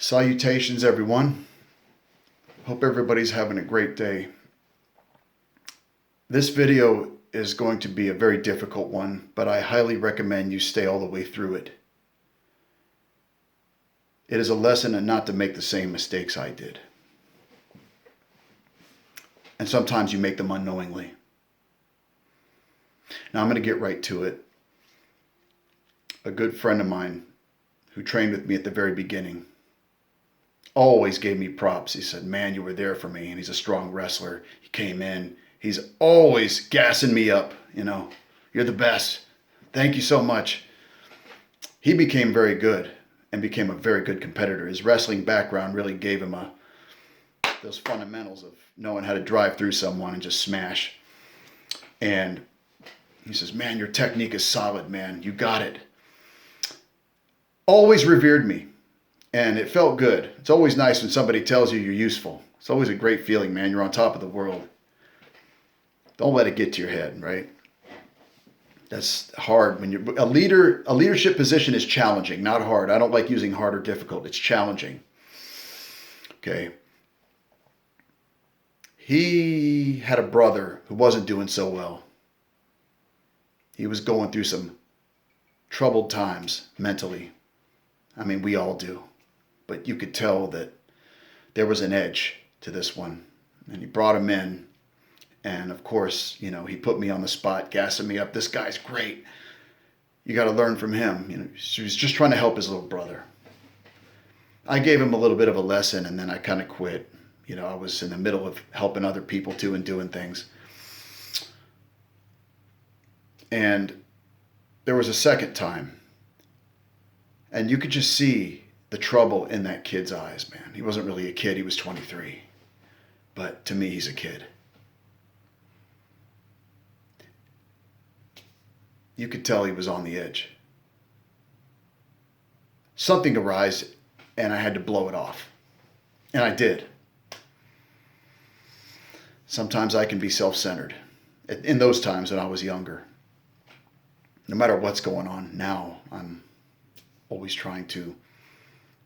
Salutations, everyone. Hope everybody's having a great day. This video is going to be a very difficult one, but I highly recommend you stay all the way through it. It is a lesson in not to make the same mistakes I did. And sometimes you make them unknowingly. Now I'm going to get right to it. A good friend of mine who trained with me at the very beginning always gave me props. He said, "Man, you were there for me." And he's a strong wrestler. He came in. He's always gassing me up. You're the best. Thank you so much. He became very good and became a very good competitor. His wrestling background really gave him those fundamentals of knowing how to drive through someone and just smash. And he says, "Man, your technique is solid, man. You got it." Always revered me. And it felt good. It's always nice when somebody tells you you're useful. It's always a great feeling, man. You're on top of the world. Don't let it get to your head, right? That's hard. When you're a leader, a leadership position is challenging, not hard. I don't like using hard or difficult. It's challenging. Okay. He had a brother who wasn't doing so well. He was going through some troubled times mentally. I mean, we all do. But you could tell that there was an edge to this one. And he brought him in. And of course, he put me on the spot, gassing me up. "This guy's great. You got to learn from him." He was just trying to help his little brother. I gave him a little bit of a lesson, and then I kind of quit. I was in the middle of helping other people too and doing things. And there was a second time. And you could just see the trouble in that kid's eyes, man. He wasn't really a kid. He was 23. But to me, he's a kid. You could tell he was on the edge. Something arose, and I had to blow it off. And I did. Sometimes I can be self-centered. In those times when I was younger. No matter what's going on now, I'm always trying to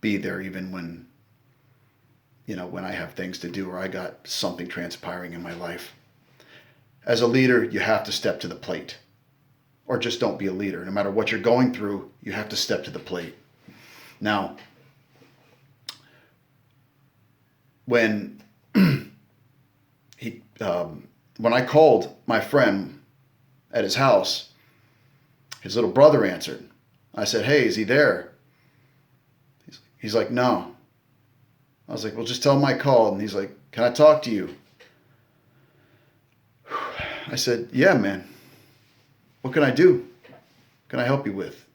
be there even when I have things to do or I got something transpiring in my life. As a leader, you have to step to the plate. Or just don't be a leader. No matter what you're going through, you have to step to the plate. Now, when when I called my friend at his house, his little brother answered. I said, "Hey, is he there?" He's like, "No." I was like, "Well, just tell him I called." And he's like, "Can I talk to you?" I said, "Yeah, man. What can I do? What can I help you with?"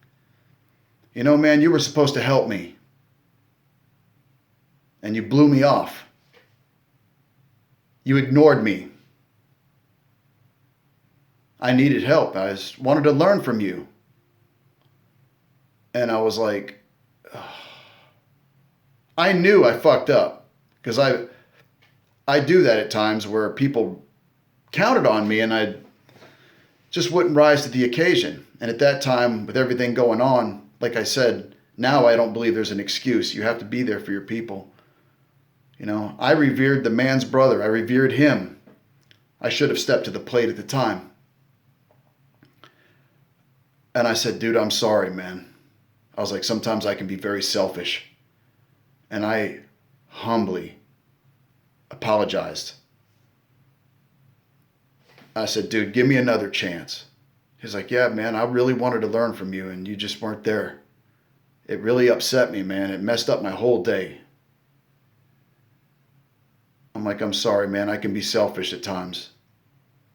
"Man, you were supposed to help me. And you blew me off. You ignored me. I needed help. I just wanted to learn from you." And I was like, I knew I fucked up because I do that at times where people counted on me and I just wouldn't rise to the occasion. And at that time, with everything going on, like I said, now I don't believe there's an excuse. You have to be there for your people. I revered the man's brother. I revered him. I should have stepped to the plate at the time. And I said, "Dude, I'm sorry, man." I was like, sometimes I can be very selfish. And I humbly apologized. I said, "Dude, give me another chance." He's like, "Yeah, man, I really wanted to learn from you and you just weren't there. It really upset me, man. It messed up my whole day." I'm like, "I'm sorry, man. I can be selfish at times."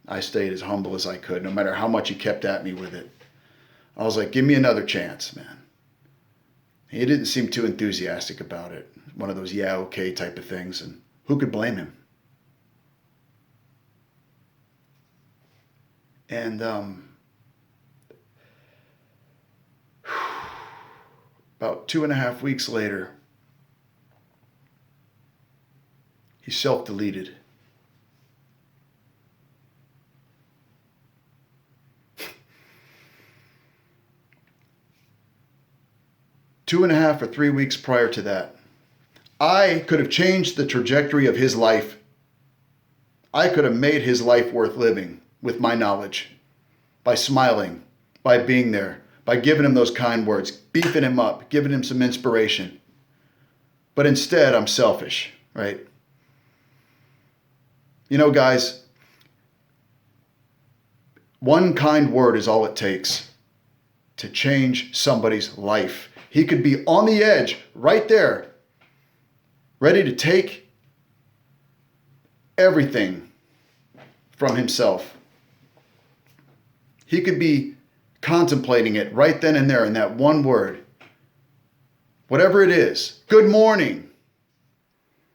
I stayed as humble as I could, no matter how much he kept at me with it. I was like, "Give me another chance, man." He didn't seem too enthusiastic about it. One of those "yeah, okay" type of things. And who could blame him? And about 2.5 weeks later, he self-deleted. Two and a half or 3 weeks prior to that, I could have changed the trajectory of his life. I could have made his life worth living with my knowledge, by smiling, by being there, by giving him those kind words, beefing him up, giving him some inspiration. But instead, I'm selfish, right? You know, guys, one kind word is all it takes to change somebody's life. He could be on the edge, right there, ready to take everything from himself. He could be contemplating it right then and there in that one word. Whatever it is. Good morning.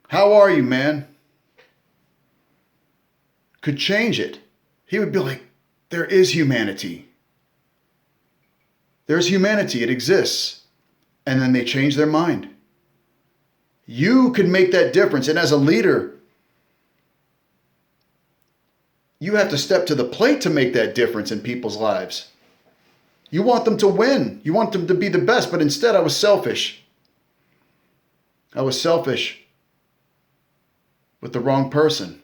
How are you, man? Could change it. He would be like, there is humanity. There's humanity. It exists. And then they change their mind. You can make that difference. And as a leader, you have to step to the plate to make that difference in people's lives. You want them to win. You want them to be the best. But instead, I was selfish. I was selfish with the wrong person.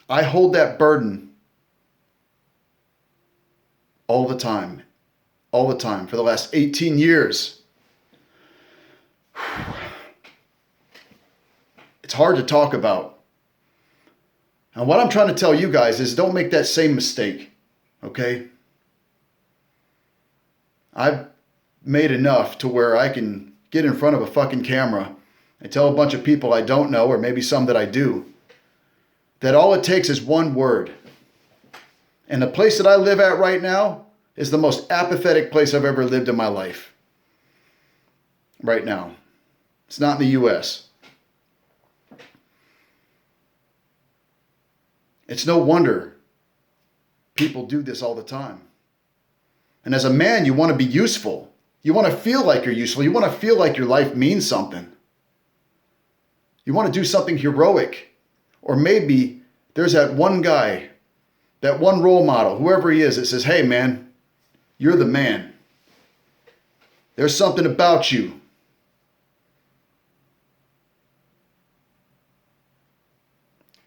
I hold that burden all the time for the last 18 years. It's hard to talk about. And what I'm trying to tell you guys is don't make that same mistake, okay? I've made enough to where I can get in front of a fucking camera and tell a bunch of people I don't know, or maybe some that I do, that all it takes is one word. And the place that I live at right now is the most apathetic place I've ever lived in my life. Right now. It's not in the U.S. It's no wonder people do this all the time. And as a man, you want to be useful. You want to feel like you're useful. You want to feel like your life means something. You want to do something heroic. Or maybe there's that one guy, that one role model, whoever he is, that says, hey man, you're the man. There's something about you.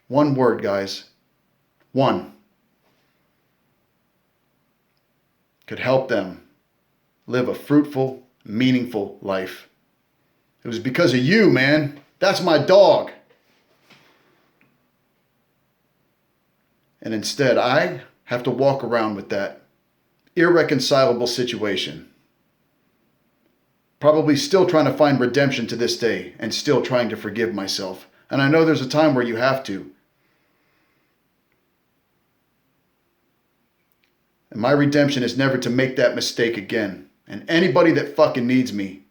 One word, guys. One. Could help them live a fruitful, meaningful life. It was because of you, man. That's my dog. And instead, I have to walk around with that irreconcilable situation. Probably still trying to find redemption to this day and still trying to forgive myself. And I know there's a time where you have to. And my redemption is never to make that mistake again. And anybody that fucking needs me,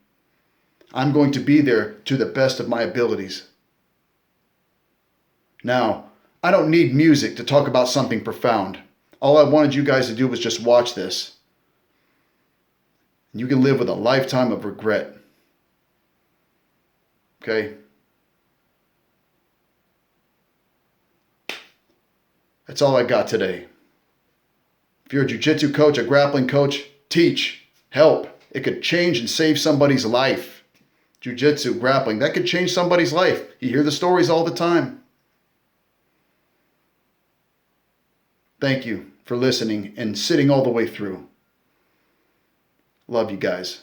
I'm going to be there to the best of my abilities. Now, I don't need music to talk about something profound. All I wanted you guys to do was just watch this. And you can live with a lifetime of regret. Okay? That's all I got today. If you're a jiu-jitsu coach, a grappling coach, teach, help. It could change and save somebody's life. Jiu-jitsu, grappling, that could change somebody's life. You hear the stories all the time. Thank you for listening and sitting all the way through. Love you guys.